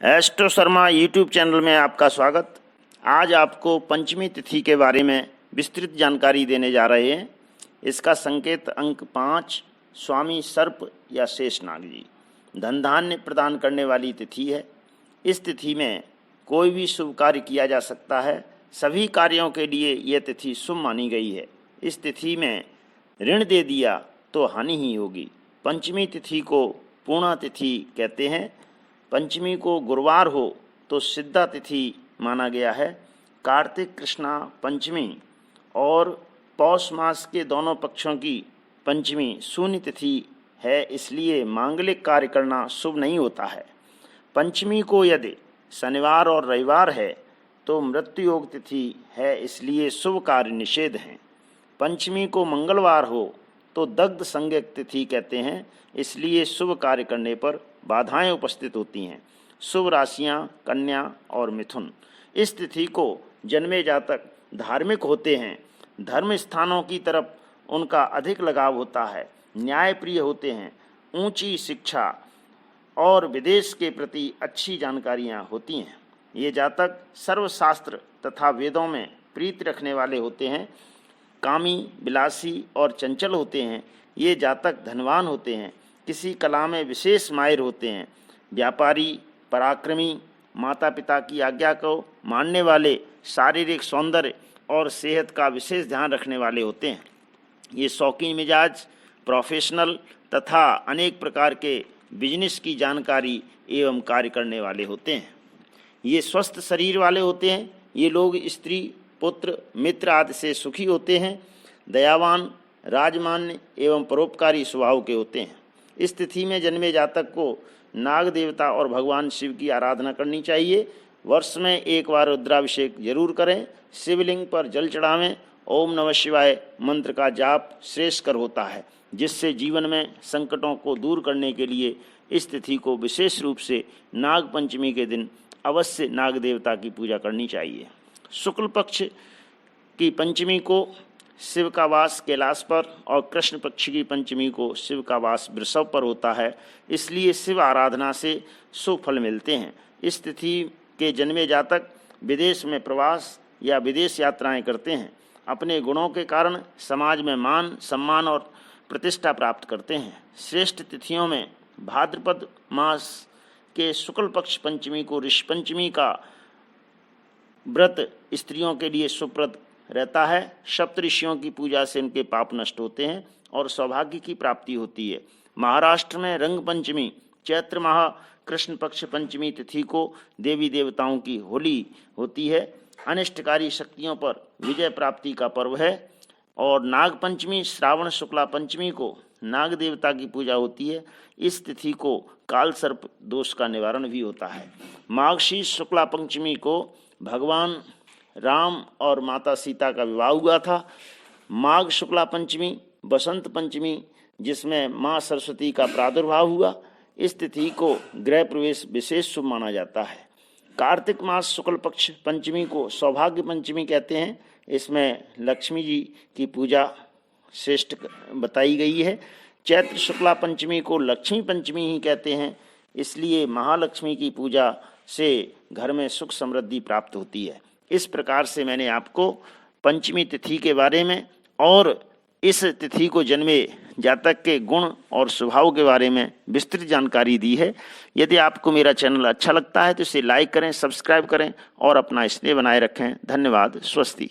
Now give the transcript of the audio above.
Astro Sharma YouTube channel में आपका स्वागत। आज आपको पंचमी तिथि के बारे में विस्तृत जानकारी देने जा रहे हैं। इसका संकेत अंक 5 स्वामी सर्प या शेषनाग जी धन धान्य प्रदान करने वाली तिथि है। इस तिथि में कोई भी शुभ कार्य किया जा सकता है। सभी कार्यों के लिए यह तिथि शुभ मानी गई है। इस तिथि में ऋण दे दिया तो हानि ही होगी। पंचमी तिथि को पूर्णा तिथि कहते हैं। पंचमी को गुरुवार हो तो सिद्धा तिथि माना गया है। कार्तिक कृष्णा पंचमी और पौष मास के दोनों पक्षों की पंचमी शून्य तिथि है, इसलिए मांगलिक कार्य करना शुभ नहीं होता है। पंचमी को यदि शनिवार और रविवार है तो मृत्यु योग तिथि है, इसलिए शुभ कार्य निषेध हैं। पंचमी को मंगलवार हो तो दग्ध संज्ञक तिथि कहते हैं, इसलिए शुभ कार्य करने पर बाधाएं उपस्थित होती हैं। शुभ राशियां कन्या और मिथुन। इस तिथि को जन्मे जातक धार्मिक होते हैं। धर्म स्थानों की तरफ उनका अधिक लगाव होता है। न्यायप्रिय होते हैं। ऊंची शिक्षा और विदेश के प्रति अच्छी जानकारियां होती हैं। ये जातक सर्वशास्त्र तथा वेदों में प्रीति रखने वाले होते हैं। कामी, विलासी और चंचल होते हैं। ये जातक धनवान होते हैं। किसी कला में विशेष माहिर होते हैं। व्यापारी, पराक्रमी, माता पिता की आज्ञा को मानने वाले, शारीरिक सौंदर्य और सेहत का विशेष ध्यान रखने वाले होते हैं। ये शौकीन मिजाज, प्रोफेशनल तथा अनेक प्रकार के बिजनेस की जानकारी एवं कार्य करने वाले होते हैं। ये स्वस्थ शरीर वाले होते हैं। ये लोग स्त्री, पुत्र, मित्र आदि से सुखी होते हैं। दयावान, राजमान्य एवं परोपकारी स्वभाव के होते हैं। इस तिथि में जन्मे जातक को नाग देवता और भगवान शिव की आराधना करनी चाहिए। वर्ष में एक बार रुद्राभिषेक जरूर करें। शिवलिंग पर जल चढ़ावें। ओम नमः शिवाय मंत्र का जाप श्रेष्ठकर होता है, जिससे जीवन में संकटों को दूर करने के लिए इस तिथि को विशेष रूप से नाग पंचमी के दिन अवश्य नाग देवता की पूजा करनी चाहिए। शुक्ल पक्ष की पंचमी को शिव का वास कैलाश पर और कृष्ण पक्ष की पंचमी को शिव का वास वृषभ पर होता है, इसलिए शिव आराधना से शुभ फल मिलते हैं। इस तिथि के जन्मे जातक विदेश में प्रवास या विदेश यात्राएं करते हैं। अपने गुणों के कारण समाज में मान, सम्मान और प्रतिष्ठा प्राप्त करते हैं। श्रेष्ठ तिथियों में भाद्रपद मास के शुक्ल पक्ष पंचमी को ऋषि पंचमी का व्रत स्त्रियों के लिए सुप्रद रहता है। सप्त ऋषियों की पूजा से इनके पाप नष्ट होते हैं और सौभाग्य की प्राप्ति होती है। महाराष्ट्र में रंग पंचमी, चैत्र माह कृष्ण पक्ष पंचमी तिथि को देवी देवताओं की होली होती है। अनिष्टकारी शक्तियों पर विजय प्राप्ति का पर्व है। और नाग पंचमी श्रावण शुक्ला पंचमी को नाग देवता की पूजा होती है। इस तिथि को काल सर्प दोष का निवारण भी होता है। माघशीर्ष शुक्ला पंचमी को भगवान राम और माता सीता का विवाह हुआ था। माघ शुक्ला पंचमी बसंत पंचमी, जिसमें माँ सरस्वती का प्रादुर्भाव हुआ, इस तिथि को गृह प्रवेश विशेष शुभ माना जाता है। कार्तिक मास शुक्ल पक्ष पंचमी को सौभाग्य पंचमी कहते हैं। इसमें लक्ष्मी जी की पूजा श्रेष्ठ बताई गई है। चैत्र शुक्ला पंचमी को लक्ष्मी पंचमी ही कहते हैं, इसलिए महालक्ष्मी की पूजा से घर में सुख समृद्धि प्राप्त होती है। इस प्रकार से मैंने आपको पंचमी तिथि के बारे में और इस तिथि को जन्मे जातक के गुण और स्वभाव के बारे में विस्तृत जानकारी दी है। यदि आपको मेरा चैनल अच्छा लगता है तो इसे लाइक करें, सब्सक्राइब करें और अपना स्नेह बनाए रखें। धन्यवाद। स्वस्ति।